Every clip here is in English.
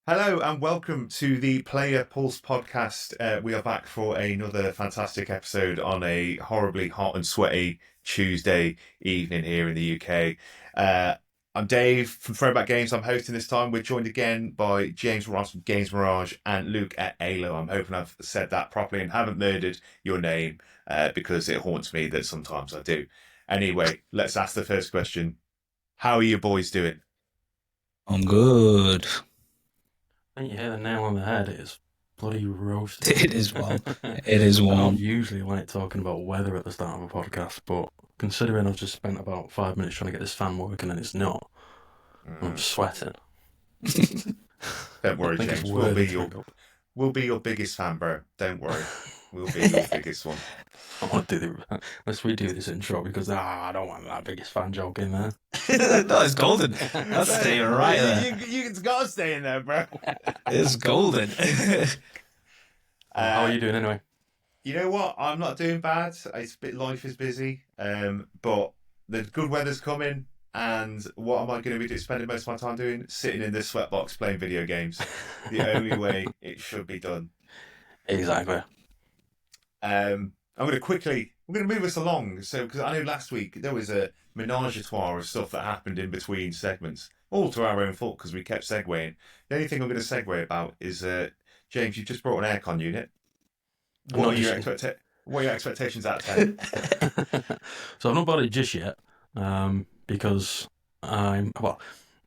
Hello and welcome to the Player Pulse podcast. We are back for another fantastic episode on a horribly hot and sweaty Tuesday evening here in the UK. I'm Dave from Throwback Games. I'm hosting this time. We're joined again by James Ross from Games Mirage and Luke at ALO. I'm hoping I've said that properly and haven't murdered your name because it haunts me that sometimes I do. Anyway, let's ask the first question. How are you boys doing? I'm good. I think you hit the nail on the head. It's bloody roasting. It is warm. It is I don't warm. usually like talking about weather at the start of a podcast, but considering I've just spent about 5 minutes trying to get this fan working and it's not, I'm sweating. Don't worry, I think it's James. worth We'll be your biggest fan, bro. Don't worry. We'll be your biggest one. I want to do let's redo this intro because I don't want that biggest fan joke in there. No, it's golden. That's staying right there. It's got to stay in there, bro. It's golden. How are you doing anyway? You know what? I'm not doing bad. Life is busy, but the good weather's coming. And what am I going to be spending most of my time doing? Sitting in this sweatbox playing video games. The only way it should be done. Exactly. We're going to move us along. So, because I know last week there was a menage a trois of stuff that happened in between segments, all to our own fault because we kept segueing. The only thing I'm going to segue about is, James, you've just brought an aircon unit. What are your expectations out of 10? So I've not bought it just yet, because I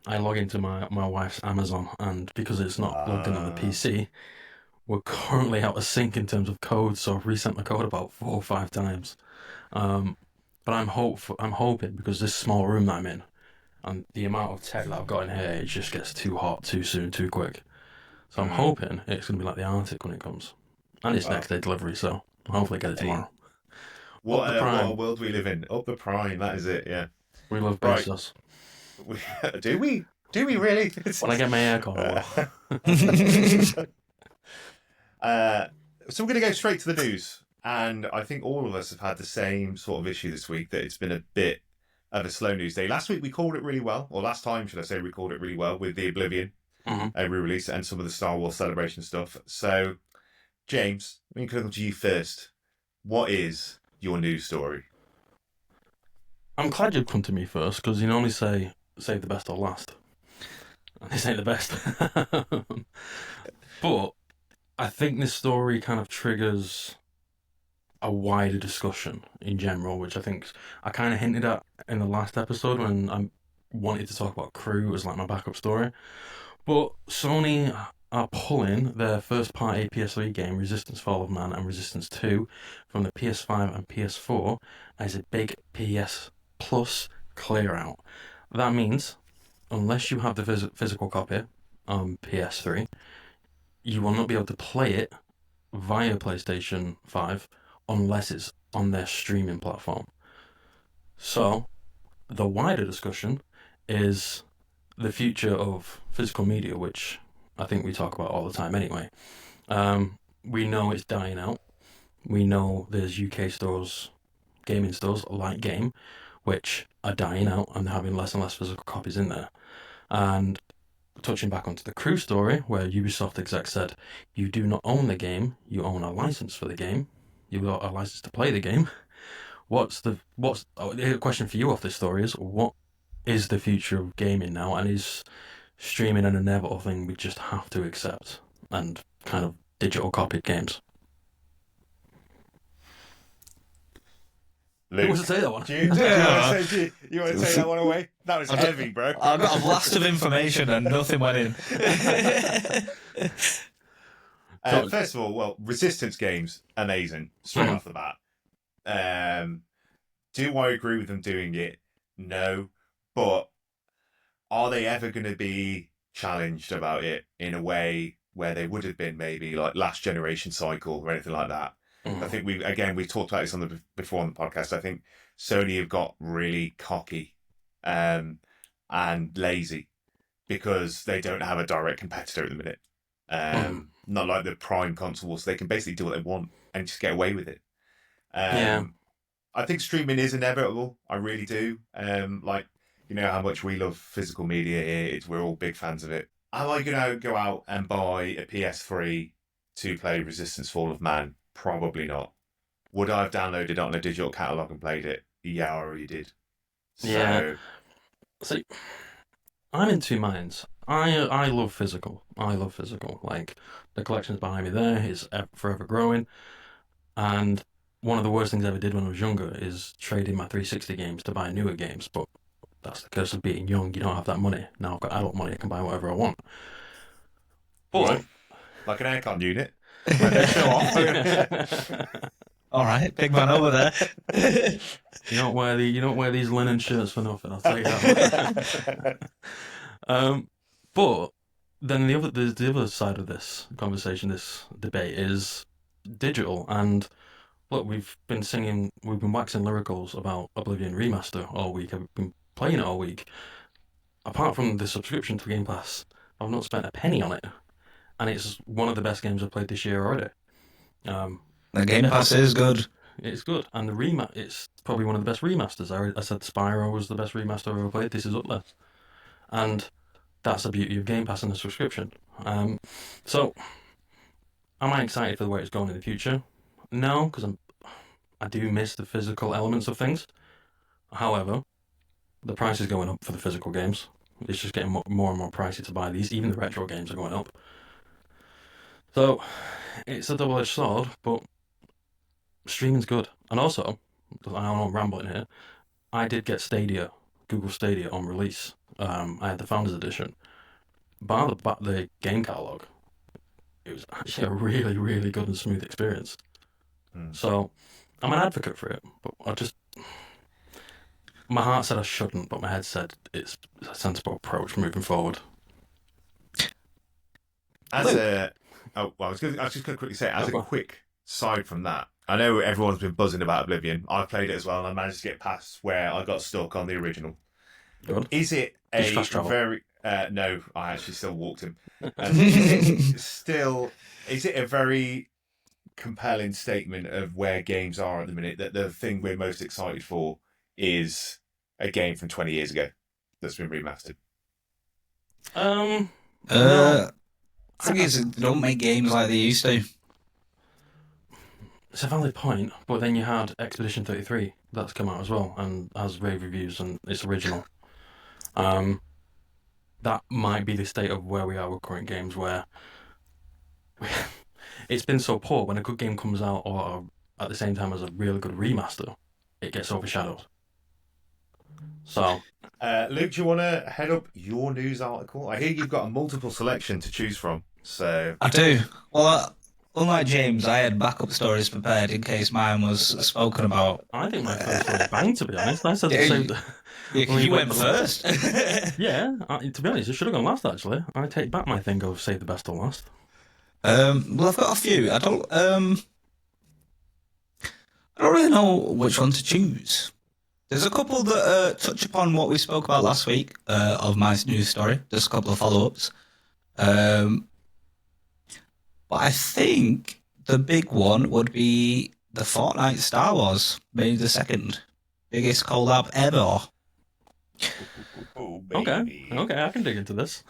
log into my wife's Amazon, and because it's not logged in on the PC, we're currently out of sync in terms of code, so I've resent my code about 4 or 5 times. But I'm hoping, because this small room that I'm in, and the amount of tech that I've got in here, it just gets too hot, too soon, too quick. So I'm hoping it's going to be like the Arctic when it comes. And it's next day delivery, so I'll hopefully get it tomorrow. What a world we live in. Up the prime, that is it, yeah. We love Bezos. Do we? Do we really? When I get my aircon, I will. So we're going to go straight to the news. And I think all of us have had the same sort of issue this week, that it's been a bit of a slow news day. Last week we called it really well, or last time, should I say, we called it really well with the Oblivion re-release and some of the Star Wars Celebration stuff. So, James, I'm going to come to you first. What is your news story? I'm glad you've come to me first, because you normally say save the best or last. And this ain't the best. But I think this story kind of triggers a wider discussion in general, which I think I kind of hinted at in the last episode when I wanted to talk about Crew as like my backup story. But Sony are pulling their first-party PS3 game, Resistance: Fall of Man and Resistance 2, from the PS5 and PS4 as a big PS Plus clear-out. That means, unless you have the physical copy on PS3, you will not be able to play it via PlayStation 5 unless it's on their streaming platform. So, the wider discussion is the future of physical media, which I think we talk about all the time anyway. We know it's dying out. We know there's UK stores, gaming stores like Game, which are dying out and having less and less physical copies in there. And touching back onto the Crew story, where Ubisoft exec said, you do not own the game, you own a license for the game. You've got a license to play the game. The question for you off this story is, what is the future of gaming now, and is streaming an inevitable thing we just have to accept, and kind of digital copied games? Luke, Who wants to say that one? You want to take that one away? That was heavy, bro. I got a blast of information and nothing went in. First of all, Resistance games, amazing, straight off the bat. Do I agree with them doing it? No. But are they ever going to be challenged about it in a way where they would have been maybe like last generation cycle or anything like that? I think we've talked about this before on the podcast. I think Sony have got really cocky and lazy because they don't have a direct competitor at the minute. Not like the Prime consoles. They can basically do what they want and just get away with it. I think streaming is inevitable. I really do. You know how much we love physical media here. We're all big fans of it. Am I going to go out and buy a PS3 to play Resistance Fall of Man? Probably not. Would I have downloaded it on a digital catalogue and played it? Yeah, I already did. So, Yeah. See, I'm in two minds. I love physical. I love physical. Like the collection's behind me there is forever growing. And one of the worst things I ever did when I was younger is trading my 360 games to buy newer games. But that's the curse of being young. You don't have that money. Now I've got adult money. I can buy whatever I want. But like an aircon unit. Like they show off. All right, big man over there. You don't wear these linen shirts for nothing. I'll tell you that. But then the other side of this conversation, this debate, is digital. And look, we've been waxing lyricals about Oblivion Remaster all week. I've been playing it all week. Apart from the subscription to Game Pass, I've not spent a penny on it, and it's one of the best games I've played this year already. The Game Pass is good. It's good, and it's probably one of the best remasters. I said Spyro was the best remaster I've ever played. This is up there, and that's the beauty of Game Pass and the subscription. So, am I excited for the way it's going in the future? No, because I do miss the physical elements of things. However, the price is going up for the physical games. It's just getting more and more pricey to buy these. Even the retro games are going up. So, it's a double-edged sword, but streaming's good. And also, I don't know, I'm rambling here, I did get Google Stadia on release. I had the Founders Edition. Bar the game catalogue, it was actually a really, really good and smooth experience. So, I'm an advocate for it, but my heart said I shouldn't, but my head said it's a sensible approach moving forward. I was just going to quickly say, as a quick side from that, I know everyone's been buzzing about Oblivion. I played it as well, and I managed to get past where I got stuck on the original. Good. Is it a fast travel? very... no, I actually still walked him. Is it a very compelling statement of where games are at the minute, that the thing we're most excited for is a game from 20 years ago that's been remastered? No. I think they don't make games like they used to. It's a valid point, but then you had Expedition 33 that's come out as well and has rave reviews and it's original. That might be the state of where we are with current games, where it's been so poor. When a good game comes out, or at the same time as a really good remaster, it gets overshadowed. So, Luke, do you want to head up your news article? I hear you've got a multiple selection to choose from. So I do. Well, unlike James, I had backup stories prepared in case mine was spoken about. I think my first one was bang, to be honest. I said the same. You went first. Yeah, to be honest, it should have gone last, actually. I take back my thing of save the best till last. Well, I've got a few. I don't really know which one to choose. There's a couple that touch upon what we spoke about last week of my news story. Just a couple of follow-ups. But I think the big one would be the Fortnite Star Wars, May the 2nd. Biggest collab ever. Oh, Okay, I can dig into this.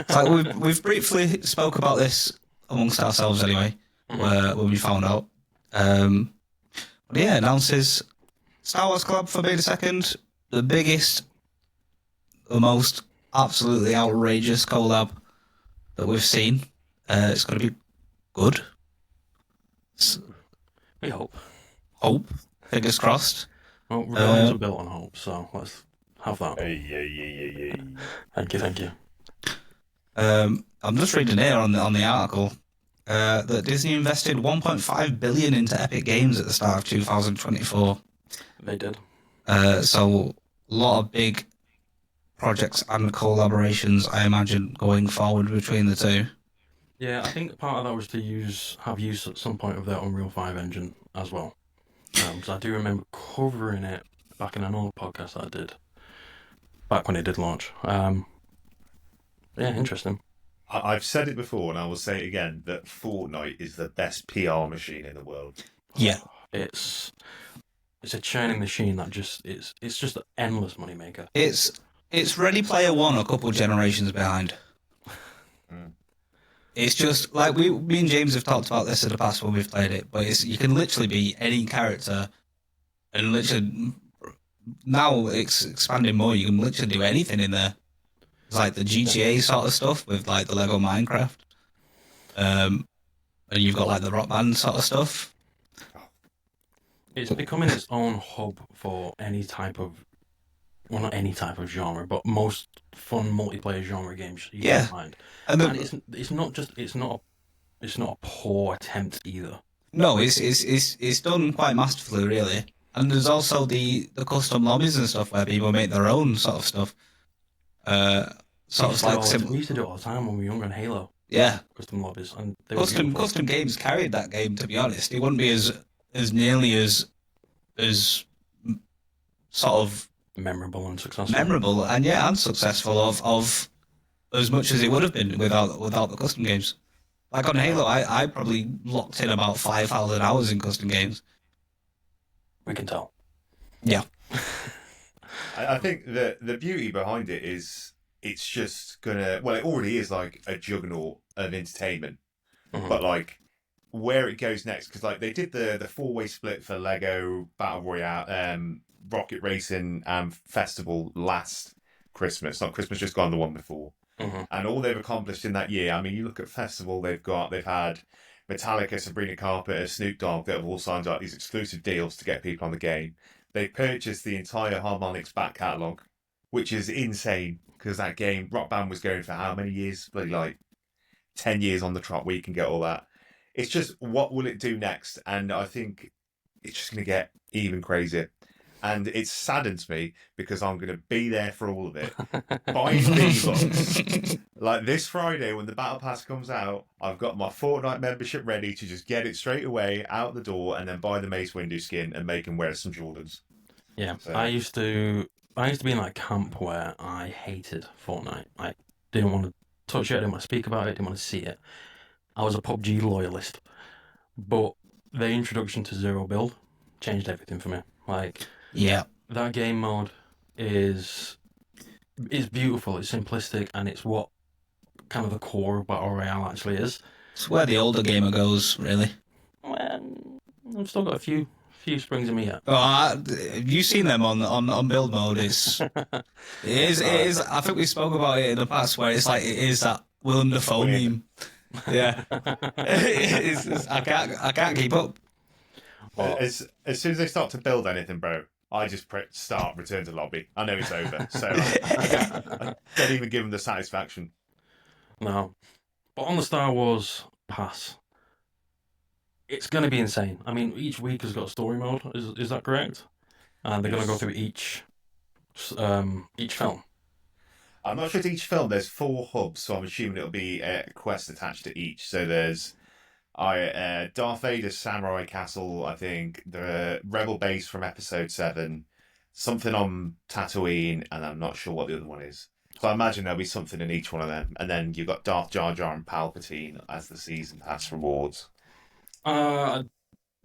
Like we've briefly spoke about this amongst ourselves anyway, when we found out. But yeah, announces Star Wars collab for May the 2nd, the biggest, the most absolutely outrageous collab that we've seen. It's going to be good. We hope. Hope. Fingers crossed. Well, rebellions are built on hope, so let's have that. Hey. Thank you. I'm just reading here on the article that Disney invested $1.5 billion into Epic Games at the start of 2024. They did. So a lot of big projects and collaborations, I imagine, going forward between the two. Yeah, I think part of that was to have use at some point of their Unreal 5 engine as well. Because I do remember covering it back in an old podcast that I did, back when it did launch. Yeah, interesting. I've said it before, and I will say it again, that Fortnite is the best PR machine in the world. Yeah. It's a churning machine that it's just an endless moneymaker. It's Ready Player One a couple generations behind. It's just like me and James have talked about this in the past when we've played it, but you can literally be any character, and literally now it's expanding more. You can literally do anything in there. It's like the GTA sort of stuff with like the Lego Minecraft, and you've got like the Rock Band sort of stuff. It's becoming its own hub for any type of, well, not any type of genre, but most fun multiplayer genre games you can find. And it's not a poor attempt either. No, it's done quite masterfully, really. And there's also the custom lobbies and stuff where people make their own sort of stuff. We used to do it all the time when we were younger in Halo. Yeah, custom lobbies and custom games carried that game. To be honest, it wouldn't be as nearly as sort of memorable and successful. And successful of as much as it would have been without the custom games. Like on Halo, I probably locked in about 5,000 hours in custom games. We can tell. Yeah. I think the beauty behind it is it's just gonna, well, it already is like a juggernaut of entertainment, but like where it goes next, because like they did the 4-way split for Lego Battle Royale, Rocket Racing and Festival last Christmas, not Christmas just gone, the one before. And all they've accomplished in that year, I mean, you look at Festival, they've had Metallica, Sabrina Carpenter, Snoop Dogg that have all signed up these exclusive deals to get people on the game. They purchased the entire Harmonix back catalogue, which is insane because that game, Rock Band, was going for how many years? Like 10 years on the trot where you can get all that. It's just, what will it do next? And I think it's just going to get even crazier. And it saddens me because I'm going to be there for all of it. Buying V-Bucks. Like this Friday when the Battle Pass comes out, I've got my Fortnite membership ready to just get it straight away out the door and then buy the Mace Windu skin and make him wear some Jordans. Yeah, so. I used to be in that camp where I hated Fortnite. I didn't want to touch it, I didn't want to speak about it, didn't want to see it. I was a PUBG loyalist. But the introduction to Zero Build changed everything for me. Like, yeah, that game mode is beautiful, it's simplistic, and it's what kind of the core of Battle Royale actually is. It's where the older gamer goes, really. Well, I've still got a few springs in me yet. Oh, you've seen them on build mode. It is. I think we spoke about it in the past, where it's like it is that Willem Dafoe meme. Yeah, I can't keep up. As soon as they start to build anything, bro, I just start return to lobby. I know it's over, so I don't even give them the satisfaction. No, but on the Star Wars pass, it's going to be insane. I mean, each week has got a story mode. Is that correct? And they're going to go through each film. I'm not sure it's each film. There's 4 hubs, so I'm assuming it'll be a quest attached to each. So there's Darth Vader's Samurai Castle, I think, the Rebel Base from Episode 7, something on Tatooine, and I'm not sure what the other one is. So I imagine there'll be something in each one of them. And then you've got Darth Jar Jar and Palpatine as the Season Pass rewards. I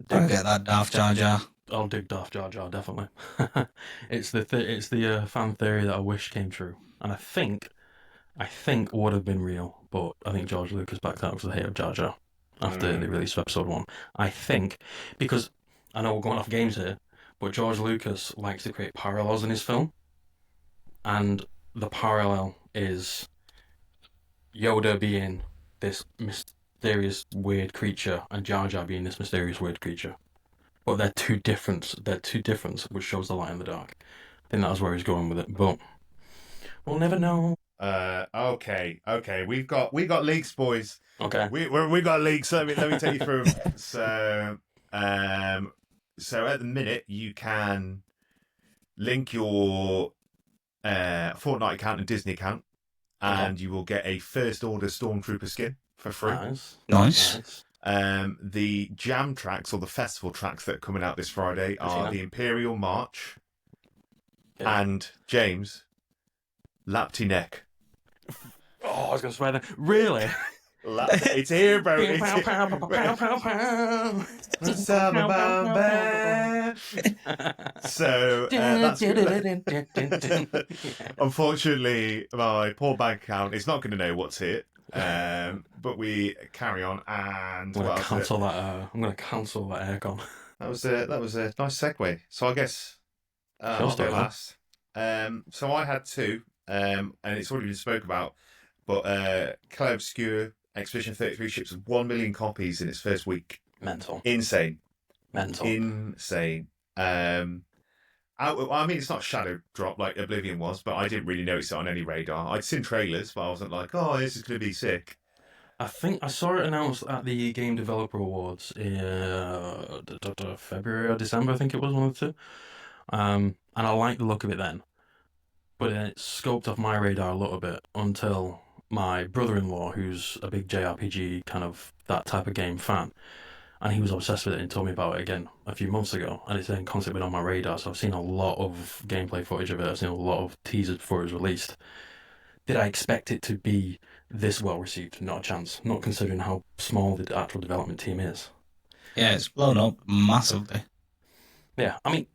get that Darth Jar Jar. I'll dig Darth Jar Jar, definitely. It's the fan theory that I wish came true. And I think would have been real, but I think George Lucas backed out because of the hate of Jar Jar after they released Episode 1. I think, because I know we're going off games here, but George Lucas likes to create parallels in his film, and the parallel is Yoda being this mysterious weird creature and Jar Jar being this mysterious weird creature. But they're two different, which shows the light in the dark. I think that's where he's going with it, but we'll never know. Okay. We've got leaks, boys. Okay. We got leaks. Let me take you through them. So at the minute you can link your Fortnite account and Disney account, and you will get a First Order Stormtrooper skin for free. Nice. The jam tracks or the festival tracks that are coming out this Friday are the Imperial March and James Lapty Neck. Oh, I was going to swear then. Really? It's here, bro. So that's unfortunately, my poor bank account is not going to know what's here. But but we carry on. And I'm gonna cancel that. I'm gonna cancel that aircon. That was a nice segue. So I guess I'll go last. So I had two, and it's already been spoke about. But Clay Obscure Expedition 33 ships 1 million copies in its first week. Mental. Insane. Mental. Insane. I mean, it's not shadow drop like Oblivion was, but I didn't really notice it on any radar. I'd seen trailers, but I wasn't like, oh, this is going to be sick. I think I saw it announced at the Game Developer Awards in February or December, I think it was, one of the two. And I liked the look of it then. But then it scoped off my radar a little bit until my brother-in-law, who's a big JRPG kind of that type of game fan, and he was obsessed with it and told me about it again a few months ago, and it's then constantly been on my radar, so I've seen a lot of gameplay footage of it, I've seen a lot of teasers before it was released. Did I expect it to be this well received? Not a chance, not considering how small the actual development team is. Yeah, it's blown up massively. Yeah, I mean,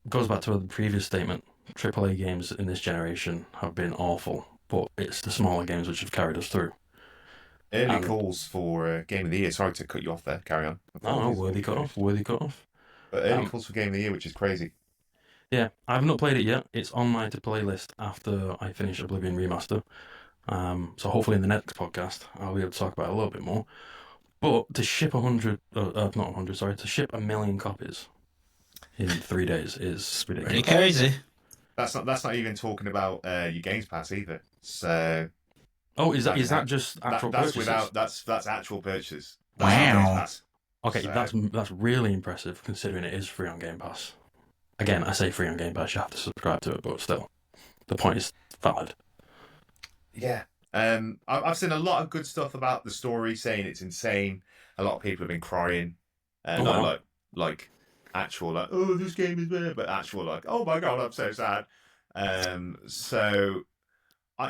goes back to the previous statement, AAA games in this generation have been awful, but it's the smaller games which have carried us through. Early calls for Game of the Year. Sorry to cut you off there. Carry on. No, worthy cut off. But early calls for Game of the Year, which is crazy. Yeah, I have not played it yet. It's on my to-play list after I finish Oblivion Remaster. So hopefully in the next podcast I'll be able to talk about it a little bit more. But to ship to ship 1 million copies in 3 days is ridiculous. Pretty crazy. That's not even talking about your Games Pass either. So. Oh, is that just actual purchases? That's actual purchases. Wow. Okay, so. that's really impressive considering it is free on Game Pass. Again, I say free on Game Pass, you have to subscribe to it, but still, the point is valid. Yeah. I've seen a lot of good stuff about the story, saying it's insane. A lot of people have been crying. Like actual, like, oh, this game is weird, but actual, like, oh my god, I'm so sad. So, I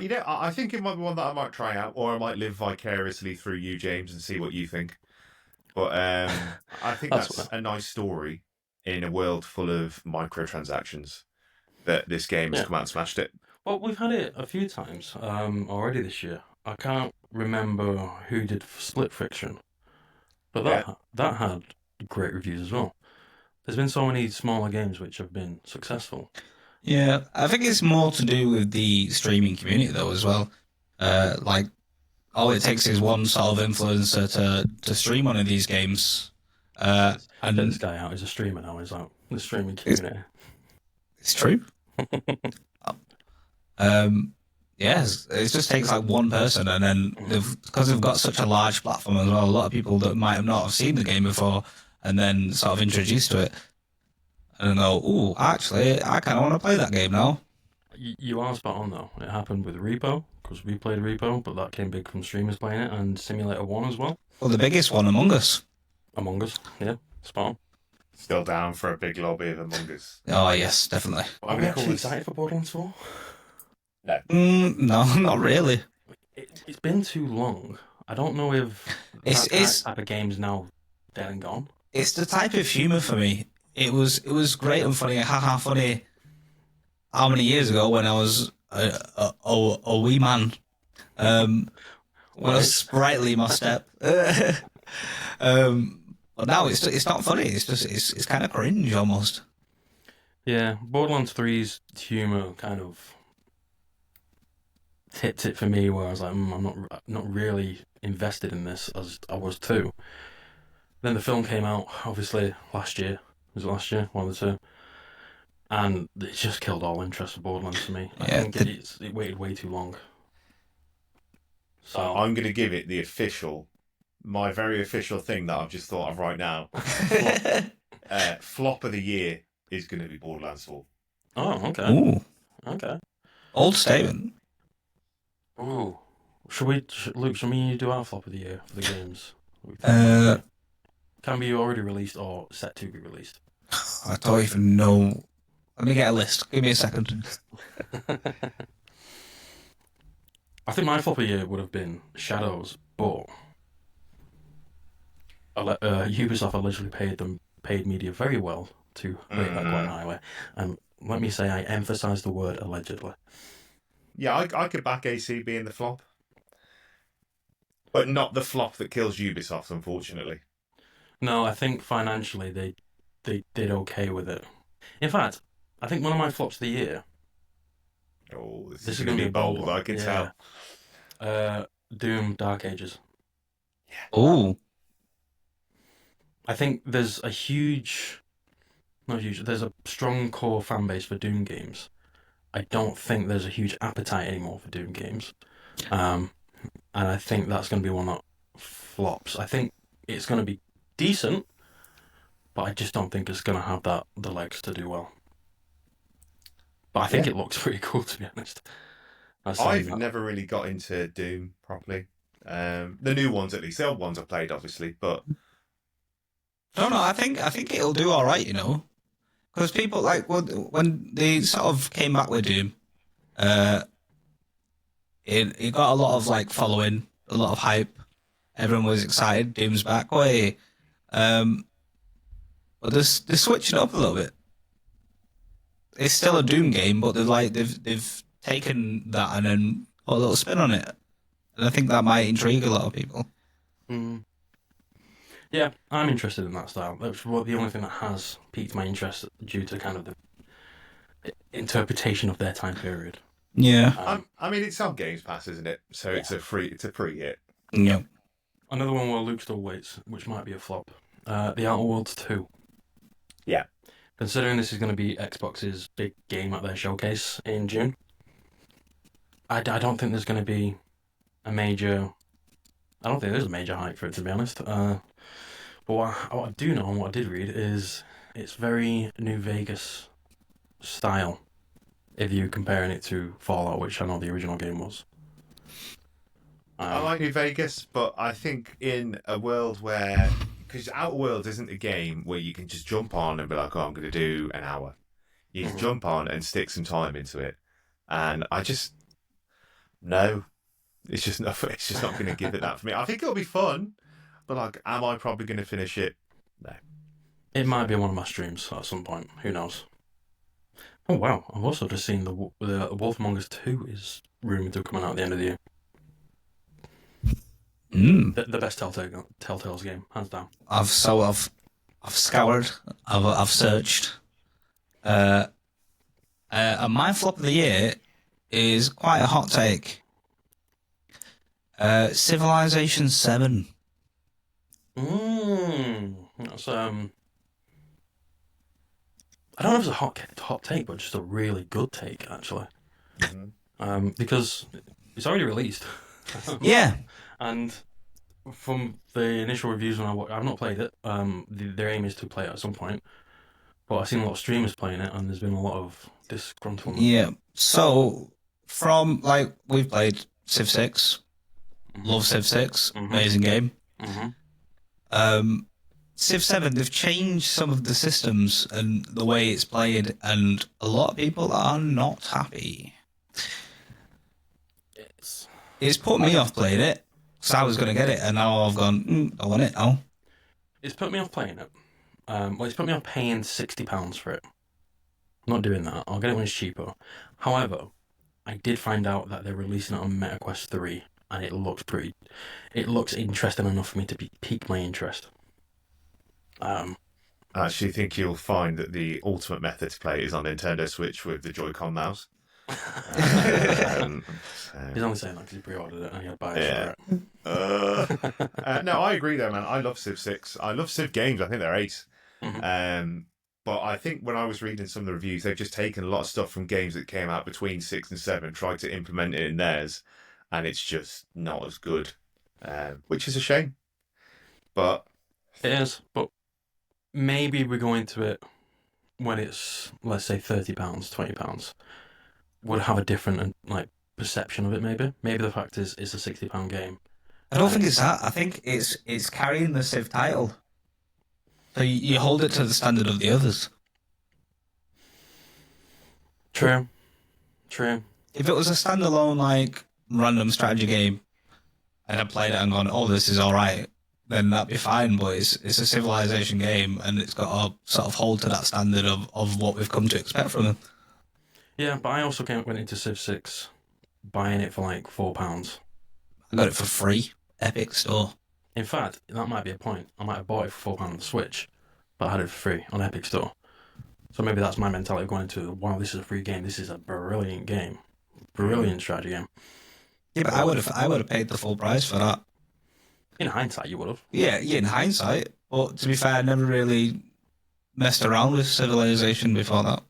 think it might be one that I might try out, or I might live vicariously through you, James, and see what you think. But I think that's a nice story in a world full of microtransactions that this game has come out and smashed it. Well, we've had it a few times already this year. I can't remember who did Split Fiction, but that had great reviews as well. There's been so many smaller games which have been successful. Yeah, I think it's more to do with the streaming community though as well. Like, all it takes is one sort of influencer to stream one of these games. And this guy out is a streamer now. He's like the streaming community. It's true. Yes, it just takes like one person, and then because they've got such a large platform as well, a lot of people that might have not have seen the game before, and then sort of introduced to it, and go, "Ooh, actually, I kind of want to play that game now." You are spot on though. It happened with Repo because we played Repo, but that came big from streamers playing it, and Simulator 1 as well. Well, the biggest one, Among Us. Among Us, yeah, spot on. Still down for a big lobby of Among Us. Oh yes, definitely. Are we actually excited for Borderlands 4? No. No, not really. It's been too long. I don't know if that type of game's now dead and gone. It's the type of humour for me. It was great and funny, haha funny. How many years ago when I was a wee man, when I was sprightly my step. But now it's not funny. It's just it's kind of cringe almost. Yeah, Borderlands 3's humour kind of tipped it for me, where I was like, I'm not really invested in this as I was too. Then the film came out, obviously last year. Was it last year? One of the two. And it just killed all interest for Borderlands for me. I think it waited way too long. So I'm going to give it my very official thing that I've just thought of right now. Flop of the year is going to be Borderlands 4. Oh, okay. Ooh. Okay. Old statement. Ooh. Luke, should we do our flop of the year for the games? Can be already released or set to be released? I don't even know. Let me get a list. Give me a second. I think my flop of the year would have been Shadows, but Ubisoft allegedly paid media very well to rate that quite highly. And let me say, I emphasise the word allegedly. Yeah, I could back AC being the flop. but not the flop that kills Ubisoft, unfortunately. No, I think financially they did okay with it. In fact, I think one of my flops of the year. Oh, this This is is going going to to be be a bold bold, one. I can Yeah. tell. Doom Dark Ages. Ooh. I think there's a huge, not huge, there's a strong core fan base for Doom games. I don't think there's a huge appetite anymore for Doom games. And I think that's going to be one that flops. I think it's going to be decent, but I just don't think it's going to have the legs to do well. But I think it looks pretty cool, to be honest. I've never really got into Doom properly. The new ones, at least. The old ones I played, obviously, but No, I think it'll do all right, you know, because people like when they sort of came back with Doom, it got a lot of like following, a lot of hype. Everyone was excited. Doom's back, way. But they're switching it up a little bit. It's still a Doom game, but they've taken that and then put a little spin on it, and I think that might intrigue a lot of people. Yeah, I'm interested in that style. That's the only thing that has piqued my interest due to kind of the interpretation of their time period. Yeah. I mean, it's on Games Pass, isn't it? So it's a free hit. Yeah. Another one where Luke still waits, which might be a flop. The Outer Worlds 2. Yeah. Considering this is going to be Xbox's big game at their showcase in June, I don't think there's going to be a major... I don't think there's a major hype for it, to be honest. But what I do know and what I did read is it's very New Vegas style, if you're comparing it to Fallout, which I know the original game was. I like New Vegas, but I think in a world where... Because Outer Worlds isn't a game where you can just jump on and be like, oh, I'm going to do an hour. You can jump on and stick some time into it. And I just... No. It's just not going to give it that for me. I think it'll be fun, but like, am I probably going to finish it? No. It might be one of my streams at some point. Who knows? Oh wow! I've also just seen the Wolf Among Us 2 is rumored to come out at the end of the year. The best Telltale's game, hands down. I've scoured, I've searched. And my flop of the year is quite a hot take. Civilization 7. That's I don't know if it's a hot take, but just a really good take, actually. Because it's already released. Yeah. And from the initial reviews when I've not played it, their aim is to play it at some point. But I've seen a lot of streamers playing it, and there's been a lot of disgruntlement. Yeah. So, from, like, we've played Civ 6. Love Civ 6. Amazing game. Civ 7, they've changed some of the systems and the way it's played, and a lot of people are not happy. It's put me off playing it, because I was going to get it, and now I've gone, I want it now. It's put me off playing it. It's put me off paying £60 for it. I'm not doing that. I'll get it when it's cheaper. However, I did find out that they're releasing it on MetaQuest 3, and it looks interesting enough for me to pique my interest. I actually think you'll find that the ultimate method to play is on Nintendo Switch with the Joy-Con mouse. He's only saying that because he pre-ordered it and he had bias for it. No, I agree though, man. I love Civ 6. I love Civ games. I think they're ace. But I think when I was reading some of the reviews, they've just taken a lot of stuff from games that came out between 6 and 7, tried to implement it in theirs, and it's just not as good, which is a shame. But it is. But maybe we go into it when it's, let's say, £30, £20. Would have a different perception of it. Maybe the fact is it's a £60 game. I don't think it's that. I think it's carrying the Civ title. So you hold it to the standard of the others. True. If it was a standalone, like, random strategy game, and I played it and gone, oh, this is alright, then that'd be fine, but it's a Civilization game, and it's got to sort of hold to that standard of what we've come to expect from them. Yeah, but I also went into Civ 6 buying it for like £4. I got it for free Epic Store. In fact, that might be a point. I might have bought it for £4 on the Switch, but I had it for free on Epic Store. So maybe that's my mentality of going into, wow, this is a free game. This is a brilliant game. Brilliant strategy game. Yeah, but I would have paid the full price for that. In hindsight, you would have. Yeah, in hindsight. But to be fair, I never really messed around with Civilization before that.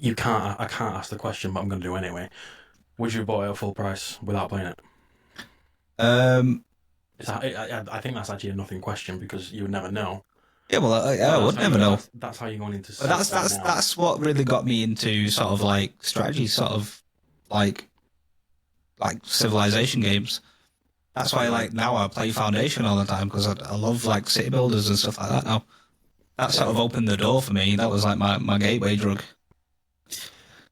I can't ask the question, but I'm going to do anyway. Would you have bought it at full price without playing it? I think that's actually a nothing question because you would never know. Yeah, well, I would never know. That's how you're going into. But that's what really got me into sort of like strategy, sort of like Civilization games. That's why like now I play Foundation all the time because I love like city builders and stuff like that now. That sort of opened the door for me. That was like my gateway drug.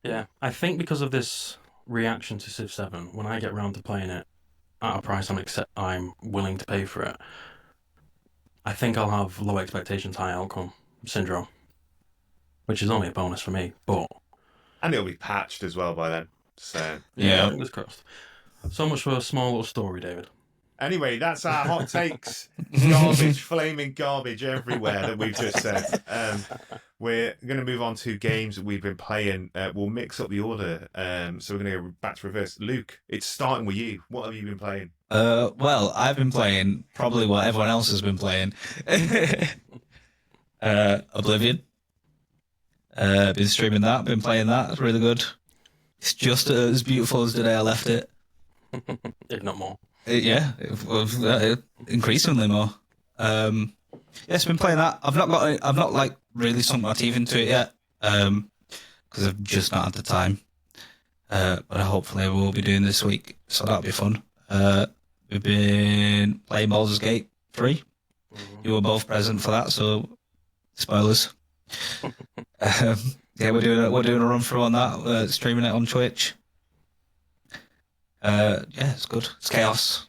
Yeah, I think because of this reaction to Civ 7, when I get round to playing it at a price I'm willing to pay for it, I think I'll have low expectations, high outcome syndrome, which is only a bonus for me. And it'll be patched as well by then. So Yeah. Fingers crossed. So much for a small little story, David. anyway, that's our hot takes. Garbage, flaming garbage everywhere that we've just said. We're going to move on to games that we've been playing. We'll mix up the order. So we're going to go back to reverse. Luke, it's starting with you. What have you been playing? Well, I've been playing probably what everyone else has been playing. Oblivion. Been streaming that. Been playing that. It's really good. It's just as beautiful as the day I left it. If not more. Increasingly more. Yes, been playing that. I've not like really sunk my teeth into it yet. Because I've just not had the time. But hopefully we'll be doing this week, so that'll be fun. We've been playing Baldur's Gate 3. Mm-hmm. You were both present for that, so spoilers. Yeah, we're doing a run through on that. Streaming it on Twitch. Yeah, it's good. It's chaos.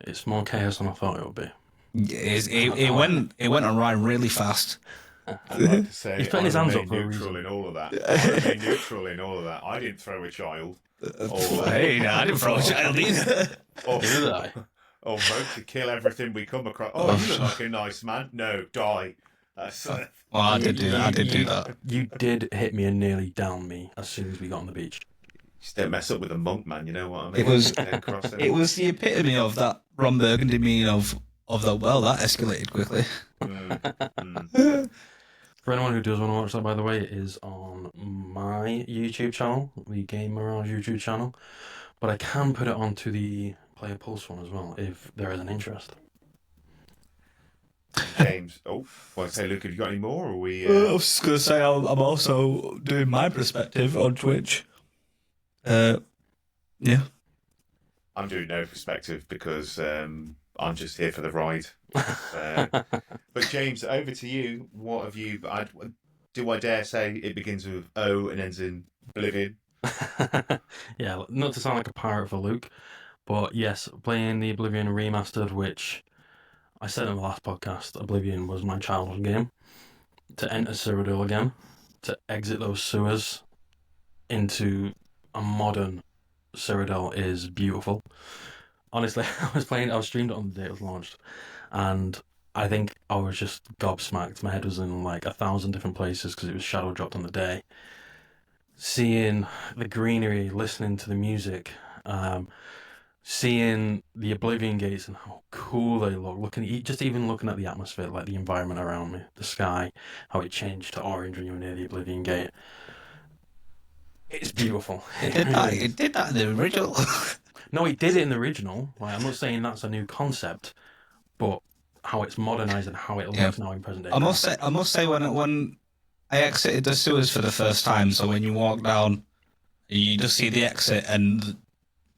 It's more chaos than I thought it would be. It went on Ryan really fast. I'd like to say He's putting his hands up for a neutral reason. in all of that. I remain neutral in all of that. I didn't throw a child. Hey, no, I didn't throw a child either. Or, Did I? or vote to kill everything we come across. Oh, you look like a nice man. No, die. Well, I did do that. You did hit me and nearly down me as soon as we got on the beach. Just don't mess up with a monk, man. You know what I mean? It was- Crossing. It was the epitome of that Ron Burgundy meme of the well, that escalated quickly. For anyone who does want to watch that, by the way, it is on my YouTube channel, the Game Mirage YouTube channel. But I can put it onto the Player Pulse one as well, if there is an interest. James. Oh, well, I say, Luke, have you got any more? Or are we? I was just going to say I'm also doing my perspective on Twitch. Yeah. I'm doing no perspective because I'm just here for the ride. But James, over to you. What have you? Do I dare say it begins with O and ends in Oblivion? Yeah, not to sound like a pirate for Luke, but yes, playing the Oblivion remastered, which I said in the last podcast, Oblivion was my childhood game. To enter Cyrodiil again, to exit those sewers into a modern Cyrodiil is beautiful. Honestly, I streamed it on the day it was launched, and I think I was just gobsmacked. My head was in like 1,000 different places because it was shadow dropped on the day. Seeing the greenery, listening to the music, seeing the Oblivion gates and how cool they look, even looking at the atmosphere, like the environment around me, the sky, how it changed to orange when you were near the Oblivion gate. It's beautiful. It did that in the original. No, it did it in the original. Like, I'm not saying that's a new concept, but how it's modernized and how it looks now in present day. I must say when I exited the sewers for the first time, so when you walk down, you just see the exit and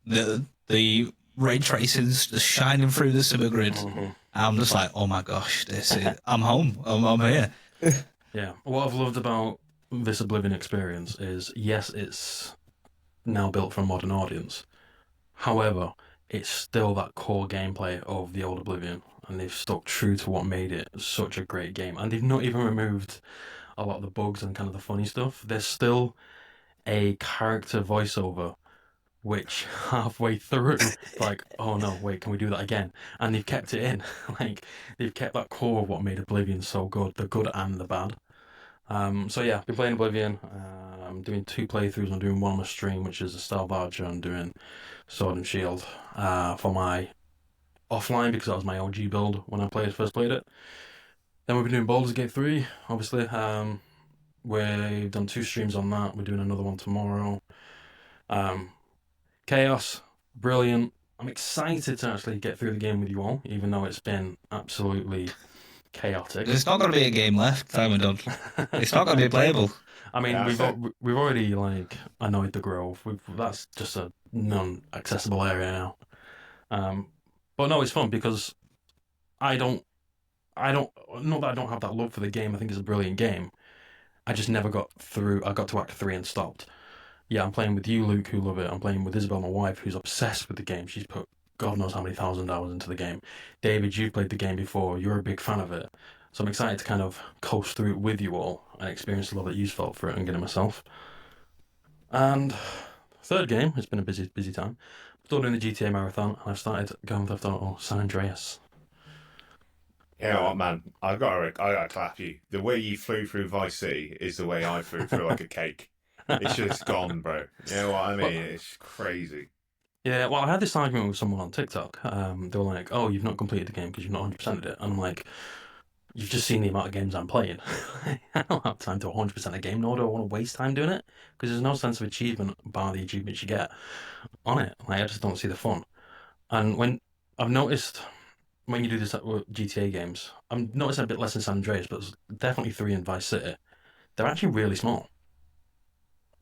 the ray tracings just shining through the sewer grid. Mm-hmm. I'm just like, oh my gosh, I'm home. I'm here. Yeah. What I've loved about this Oblivion experience is, yes, it's now built for a modern audience. However, it's still that core gameplay of the old Oblivion, and they've stuck true to what made it such a great game. And they've not even removed a lot of the bugs and kind of the funny stuff. There's still a character voiceover which halfway through, like, oh no, wait, can we do that again? And they've kept it in. Like, they've kept that core of what made Oblivion so good, the good and the bad. So yeah, been playing Oblivion. I'm doing 2 playthroughs. I'm doing one on my stream, which is a Stealth Archer. I'm doing Sword and Shield for my offline because that was my OG build when I first played it. Then we've been doing Baldur's Gate 3, obviously. We've done 2 streams on that. We're doing another one tomorrow. Chaos, brilliant. I'm excited to actually get through the game with you all, even though it's been absolutely chaotic. There's not going to be a game left, time we're done. It's not going to be playable. I mean, Yeah, we've already like annoyed the Grove. That's just a non-accessible area now. But no, it's fun because I don't. Not that I don't have that love for the game. I think it's a brilliant game. I just never got through. I got to Act 3 and stopped. Yeah, I'm playing with you, Luke, who love it. I'm playing with Isabel, my wife, who's obsessed with the game. She's put God knows how many thousand hours into the game. David, you've played the game before. You're a big fan of it. So I'm excited to kind of coast through it with you all and experience the love that you've felt for it and get it myself. And third game, it's been a busy time. I'm still doing the GTA marathon, and I've started Grand Theft Auto San Andreas. You know what, man? I gotta clap you. The way you flew through Vice City is the way I flew through like a cake. It's just gone, bro. You know what I mean? It's crazy. Yeah, well, I had this argument with someone on TikTok. They were like, "Oh, you've not completed the game because you've not 100%ed it." And I'm like, "You've just seen the amount of games I'm playing. I don't have time to 100% a game, nor do I want to waste time doing it because there's no sense of achievement bar the achievements you get on it. Like, I just don't see the fun." And when I've noticed when you do this with GTA games, I'm noticing a bit less in San Andreas, but there's definitely 3 in Vice City. They're actually really small.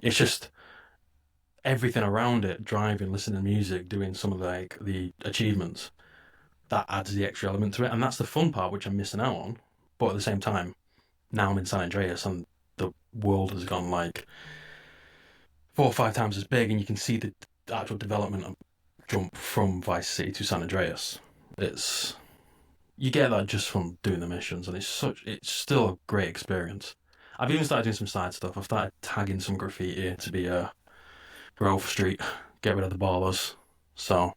It's just everything around it, driving, listening to music, doing some of the achievements, that adds the extra element to it, and that's the fun part which I'm missing out on. But at the same time, now I'm in San Andreas and the world has gone like 4 or 5 times as big, and you can see the actual development of jump from Vice City to San Andreas. You get that just from doing the missions, and it's still a great experience. I've even started doing some side stuff. I've started tagging some graffiti to be Grove Street, get rid of the ballers. So,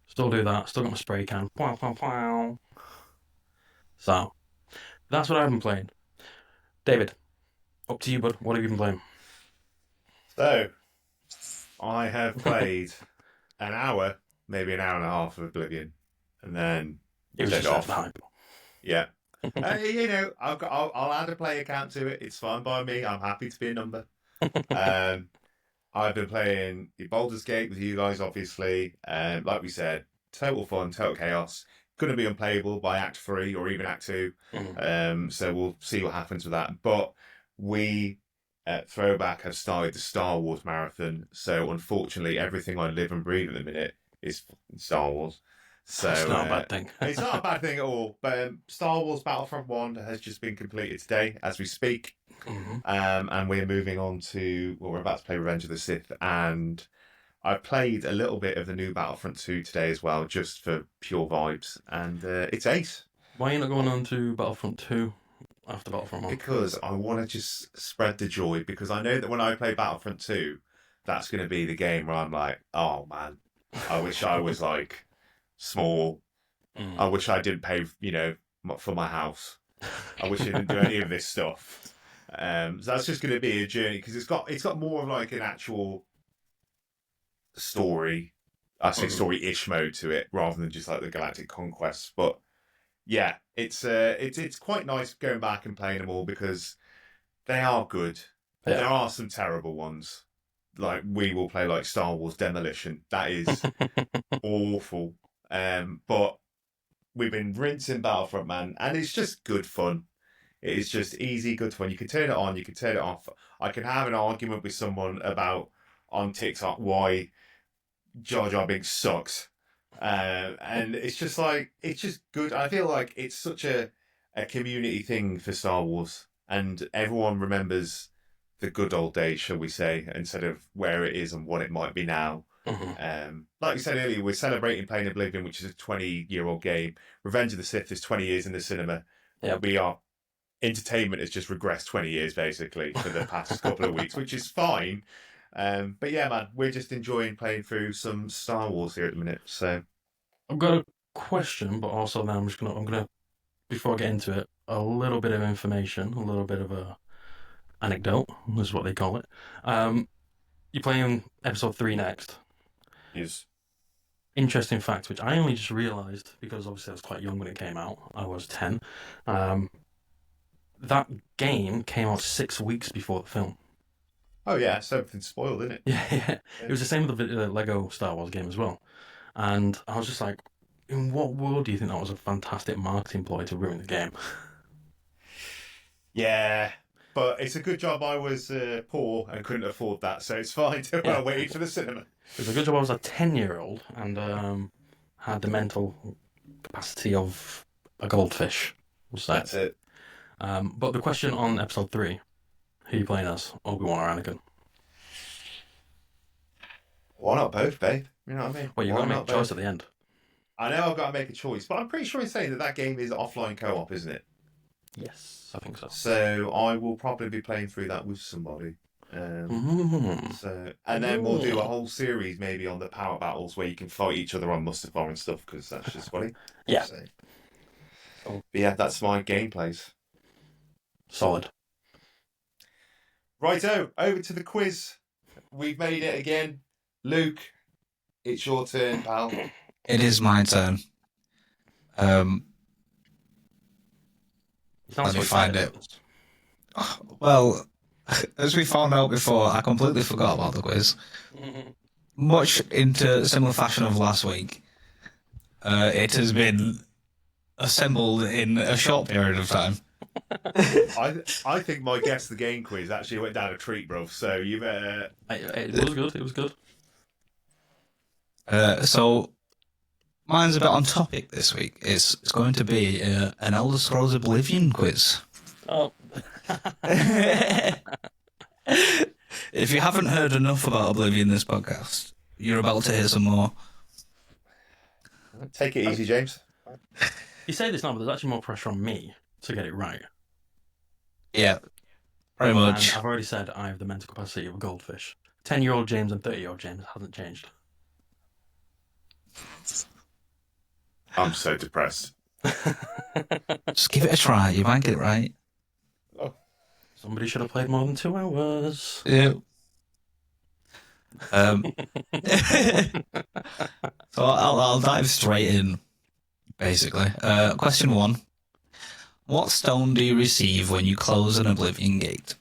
still do that. Still got my spray can. Pow, pow, pow. So, that's what I've been playing. David, up to you, bud. What have you been playing? So, I have played an hour, maybe an hour and a half of Oblivion, and then It was turned just off. hype. Yeah. You know, I'll add a play account to it. It's fine by me. I'm happy to be a number. I've been playing Baldur's Gate with you guys, obviously. Like we said, total fun, total chaos. Going to be unplayable by Act 3 or even Act 2. So we'll see what happens with that. But we, at Throwback, have started the Star Wars marathon. So unfortunately, everything I live and breathe at the minute is Star Wars. So It's not a bad thing. It's not a bad thing at all. But Star Wars Battlefront 1 has just been completed today as we speak. And we're moving on to, well, we're about to play Revenge of the Sith. And I've played a little bit of the new Battlefront 2 today as well, just for pure vibes. And it's ace. Why are you not going on to Battlefront 2 after Battlefront 1? Because I want to just spread the joy. Because I know that when I play Battlefront 2, that's going to be the game where I'm like, oh man, I wish I was like small. I wish I didn't pay, for my house. I wish I didn't do any of this stuff. So that's just going to be a journey because it's got more of like an actual story. I say story-ish mode to it rather than just like the Galactic Conquest. But yeah, it's quite nice going back and playing them all because they are good. Yeah. There are some terrible ones. Like we will play like Star Wars Demolition. That is awful. But we've been rinsing Battlefront, man, and it's just good fun. It is just easy, good fun. You can turn it on, you can turn it off. I can have an argument with someone about on TikTok why Jar Jar Binks sucks. And it's just good. I feel like it's such a community thing for Star Wars, and everyone remembers the good old days, shall we say, instead of where it is and what it might be now. Like you said earlier, we're celebrating playing Oblivion, which is a 20-year-old game. Revenge of the Sith is 20 years in the cinema. Yep. Entertainment has just regressed 20 years basically for the past couple of weeks, which is fine. But yeah, man, we're just enjoying playing through some Star Wars here at the minute. So I've got a question, but also then I'm gonna before I get into it, a little bit of information, a little bit of a anecdote is what they call it. You're playing episode 3 next. yes. Interesting fact, which I only just realised because obviously I was quite young when it came out. I was 10. That game came out 6 weeks before the film. Oh yeah, so everything's spoiled, isn't it? Yeah. It was the same with the Lego Star Wars game as well. And I was just like, in what world do you think that was a fantastic marketing ploy to ruin the game? Yeah, but it's a good job I was poor and couldn't afford that, so it's fine to wait for the cinema. It was a good job I was a 10-year-old and had the mental capacity of a goldfish. So. That's it. But the question on episode 3, who are you playing as, Obi-Wan or Anakin? Why not both, babe? You know what I mean? Well, you've Why got to make not a choice both? at the end. I know I've got to make a choice, but I'm pretty sure it's saying that game is offline co-op, isn't it? Yes, I think so. So I will probably be playing through that with somebody. So, and then we'll do a whole series maybe on the power battles where you can fight each other on Mustafar and stuff, because that's just funny. Yeah. So, but yeah, that's my gameplays. Solid. Righto, over to the quiz. We've made it again. Luke, it's your turn, pal. It is my turn. Let me find it. Well, as we found out before, I completely forgot about the quiz. Much into similar fashion of last week, it has been assembled in a short period of time. I think my Guess the Game quiz actually went down a treat, bro. So you better... It was good, it was good. So, mine's a bit on topic this week. It's going to be an Elder Scrolls Oblivion quiz. Oh. If you haven't heard enough about Oblivion this podcast, you're about to hear some more. Take it easy, James. You say this now, but there's actually more pressure on me to get it right. Yeah, pretty much. And I've already said I have the mental capacity of a goldfish. 10-year-old James and 30-year-old James hasn't changed. I'm so depressed. Just give it a try. You might get it right. Somebody should have played more than 2 hours. Yeah. So I'll dive straight in, basically. Question 1. What stone do you receive when you close an Oblivion gate?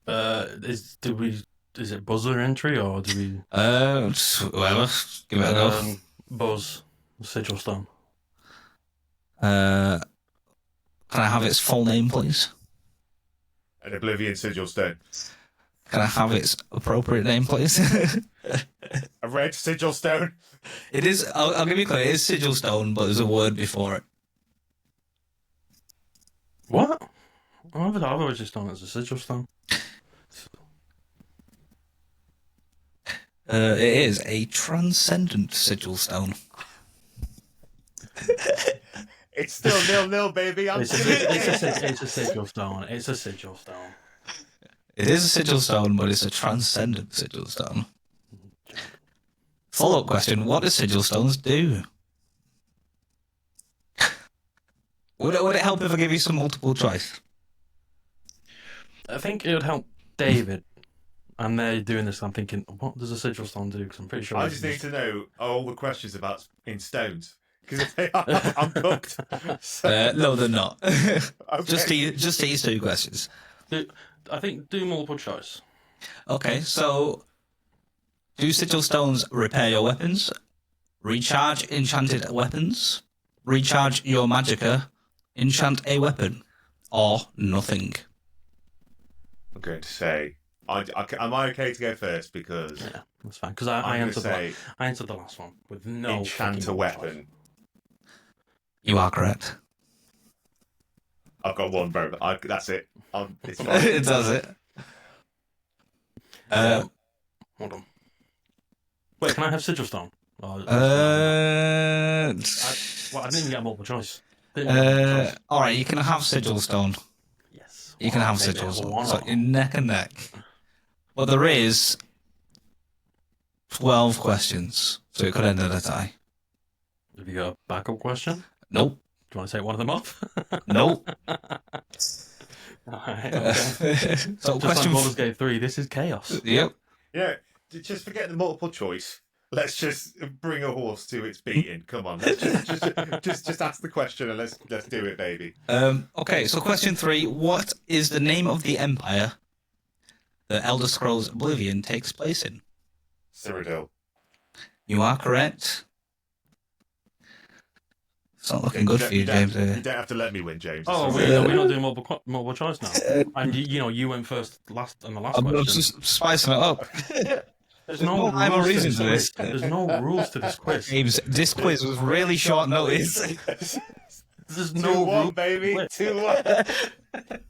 Is it buzzer entry or do we... Whoever. Give it a go. Buzz. Sigil stone. Can I have its full name, please? An Oblivion Sigil Stone. Can I have its appropriate name, please? A red Sigil Stone? It is, I'll give you a clue, it is Sigil Stone, but there's a word before it. What? I've always just done it as a sigil stone. It is a transcendent Sigil Stone. It's still 0-0, baby. It's a sigil stone. It's a sigil stone. It is a Sigil Stone, but it's a transcendent Sigil Stone. Follow-up question, what do Sigil Stones do? Would it help if I give you some multiple choice? I think it would help David. And they're doing this, and I'm thinking, what does a sigil stone do? Because I'm pretty sure... I just need to know all the questions about in stones. Because if they are, I'm cooked. So, No, they're not. okay. Just these 2 questions. I think do multiple choice. Okay, so do Sigil Stones repair your weapons, recharge enchanted weapons, recharge your magicka, enchant a weapon, or nothing? I'm going to say... am I okay to go first? Because... Yeah, that's fine. Because I answered the last one with no... Enchant a weapon. You are correct. I've got one, bro. That's it. It's fine. It does it. Hold on. Wait, can I have sigil stone? I didn't even get a multiple choice. Alright, you can have Sigil Stone. Yes. You can have Sigil Stone. So you're neck and neck. But there is 12 questions, so it could end in a tie. Have you got a backup question? Nope. Do you want to take one of them off? Nope. Alright, okay. So Just question like Baldur's Gate 3, this is chaos. Yep. Yeah, just forget the multiple choice. Let's just bring a horse to its beating. Come on, let's just ask the question and let's do it, baby. Okay, so question 3. What is the name of the empire the Elder Scrolls Oblivion takes place in? Cyrodiil. You are correct. It's not looking good for you, James. You don't have to let me win, James. Oh, we're not doing multiple choice now. And you went first on the last I'm question. just spicing it up. There's no rhyme or rules to reason this to this. quiz. There's no rules to this quiz. James, this quiz was really short notice. There's 2-1, no rule, baby. 2-1.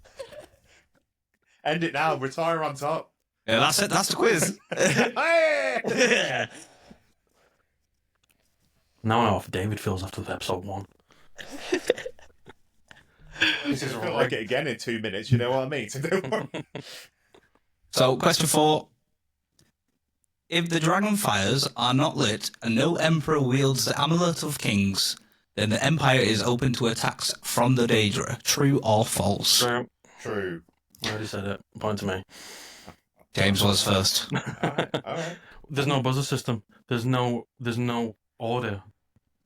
End it now. Retire on top. Yeah, that's it. That's the quiz. Hey! Now I know how David feels after episode 1. This is like it again in 2 minutes. You know what I mean? So don't worry. So, question 4. If the dragon fires are not lit and no emperor wields the amulet of kings, then the empire is open to attacks from the Daedra. True or false? True. I already said it. Point to me. James was first. All right. There's no buzzer system. There's no order.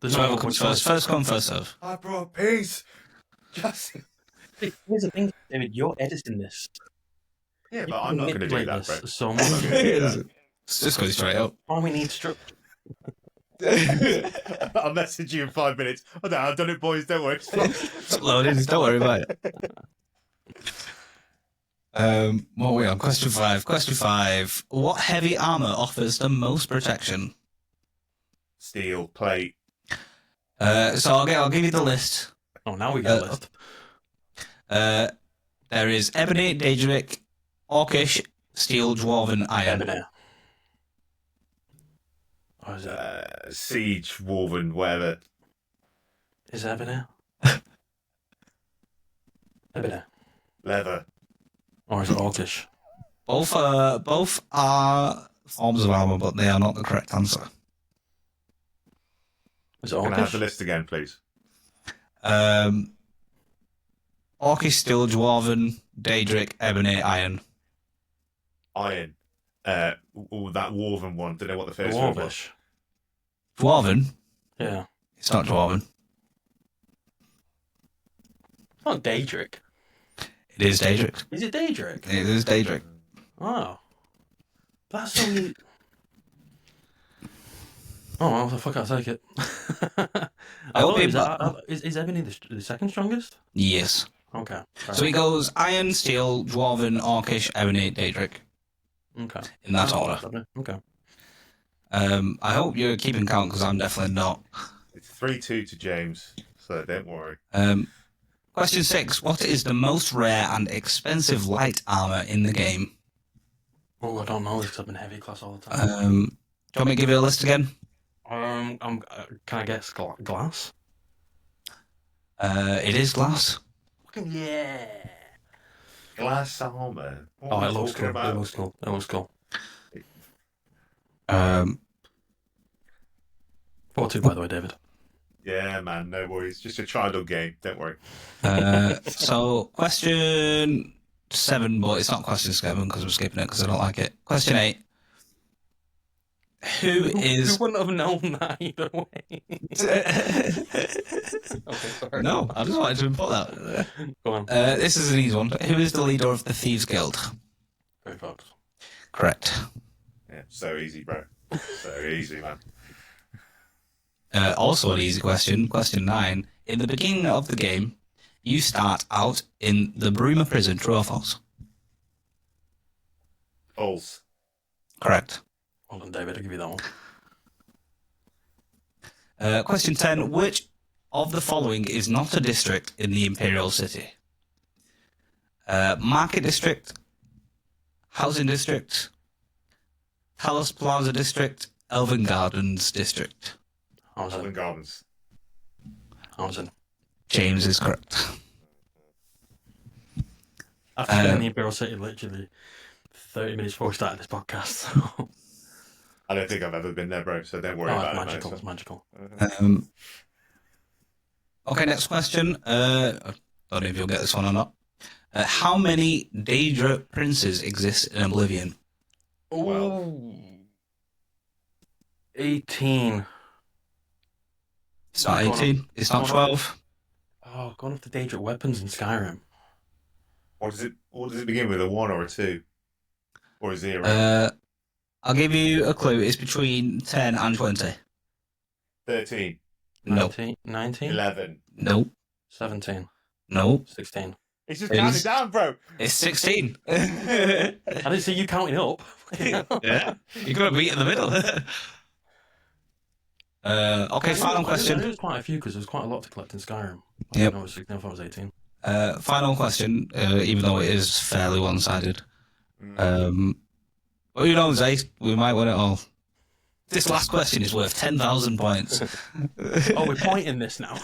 There's Whoever no comes choice. first come, first serve. I brought peace. Just. Here's the thing, David. You're editing this. Yeah, but I'm not going to do that, bro. So I'm not much. going to do that. Just go straight up. Oh, we need structure. I'll message you in 5 minutes. Oh, no, I've done it, boys. Don't worry. It's loaded. Don't worry about it. What are we on? Question 5. Question 5. What heavy armor offers the most protection? Steel plate. So I'll give you the list. Oh, now we got a list. There is ebony, Daedric, orcish, steel, dwarven, iron. Ebony. Or is it? Siege, woven, whatever. Is it ebony? Ebony. Leather. Or is it orcish? Both are forms of armor, but they are not the correct answer. Is it Can I have the orcish? list again, please? Orcish, steel, dwarven, Daedric, ebony, iron. Iron. That woven one. Don't know what the first one was. Dwarvish. Dwarven? Yeah. It's not dwarven. It's not Daedric. It is Daedric. Is it Daedric? It is Daedric. Oh. That's so neat. Oh, well, the fuck, I'll take it. I hope thought is Ebony the second strongest? Yes. Okay. So it goes iron, steel, dwarven, orcish, ebony, Daedric. Okay. In that order. Okay. I hope you're keeping count because I'm definitely not. It's 3-2 to James, so don't worry. Question 6. What is the most rare and expensive light armor in the game? Oh, I don't know this because I've been heavy class all the time. Do you want me to give you a list again? Can I guess glass? It is glass. Yeah. Glass armor. What Oh, am I it looks talking cool. about? It looks cool. It looks cool. 4-2, by the way, David. Yeah, man, no worries. Just a childhood game. Don't worry. So, question 7, but it's not question 7 because I'm skipping it because I don't like it. Question 8. Who is... Who wouldn't have known that either way? Okay, sorry. No, I just wanted to input that. Go on. This is an easy one. Who is the leader of the Thieves Guild? Very Fox. Correct. Yeah, so easy, bro. So easy, man. Also an easy question. Question 9. In the beginning of the game, you start out in the Bruma prison. True or false? False. Correct. Hold on, David, I'll give you that one. Question 10. Which of the following is not a district in the Imperial City? Market District, Housing District, Palace Plaza District, Elven Gardens District. I was Elven in. Gardens. James is correct. I've been in the Imperial City literally 30 minutes before we started this podcast. I don't think I've ever been there, bro. So don't worry about it. Magical. It's magical. Okay, next question. I don't know if you'll get this one or not. How many Daedra princes exist in Oblivion? 18. It's not 18. It's not 12. Oh, going off the Daedric weapons in Skyrim. Or does it begin with a 1 or a 2? Or a 0? I'll give you a clue. It's between 10 and 20. 13. No. 19? 11. No. 17. No. 16. It's just counting down, bro. It's 16. I didn't see you counting up. Yeah. You're going to be in the middle. Okay, final question. There was quite a few because there's quite a lot to collect in Skyrim. Yep. I was 16, I thought it was 18. Final question, even though it is fairly one-sided. Well, who knows, eh? We might win it all. This last question is worth 10,000 points. Oh, we're pointing this now.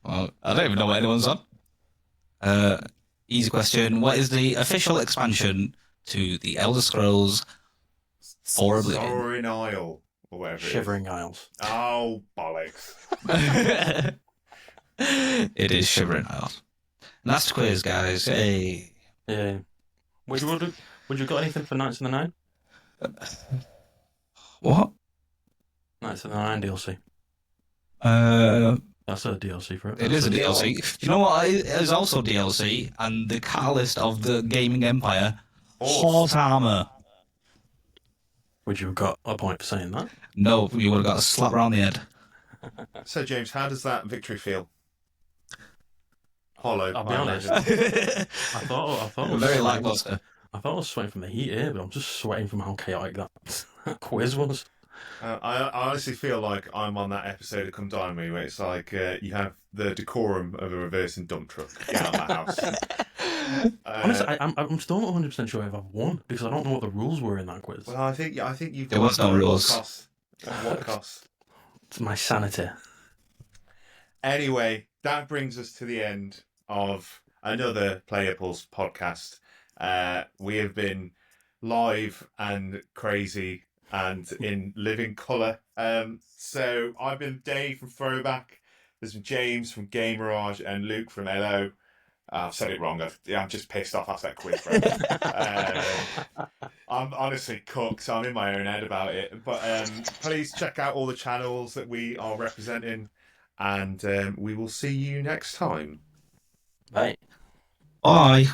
Well, I don't even know what anyone's on. Easy question. What is the official expansion to the Elder Scrolls for Oblivion? Soaring Isle, or whatever Shivering Isles. Oh, bollocks. It is Shivering Isles. Last quiz, guys. Hey. Yeah. Would you got anything for Knights of the Nine? What? Knights of the Nine DLC. That's a DLC for it. It is a DLC. You know what? It is also DLC, and the catalyst of the gaming empire, Horse Armor. Would you have got a point for saying that? No, you would have got a slap around the head. So, James, how does that victory feel? Hollow. I'll be honest. I thought it was Very lackluster. I thought I was sweating from the heat here, but I'm just sweating from how chaotic that quiz was. I honestly feel like I'm on that episode of Come Dine Me where it's like you have the decorum of a reversing dump truck. Get out of my house. Honestly, I'm still not 100% sure if I've won because I don't know what the rules were in that quiz. Well, I think you've. There was no rules. What cost? It's my sanity. Anyway, that brings us to the end of another Player Pulse podcast. We have been live and crazy and in living colour. So I've been Dave from Throwback. There's been James from Gamerage and Luke from LO. I've said it wrong. I'm just pissed off after that quiz, bro. I'm honestly cooked. I'm in my own head about it. But please check out all the channels that we are representing, and we will see you next time. Bye. Bye.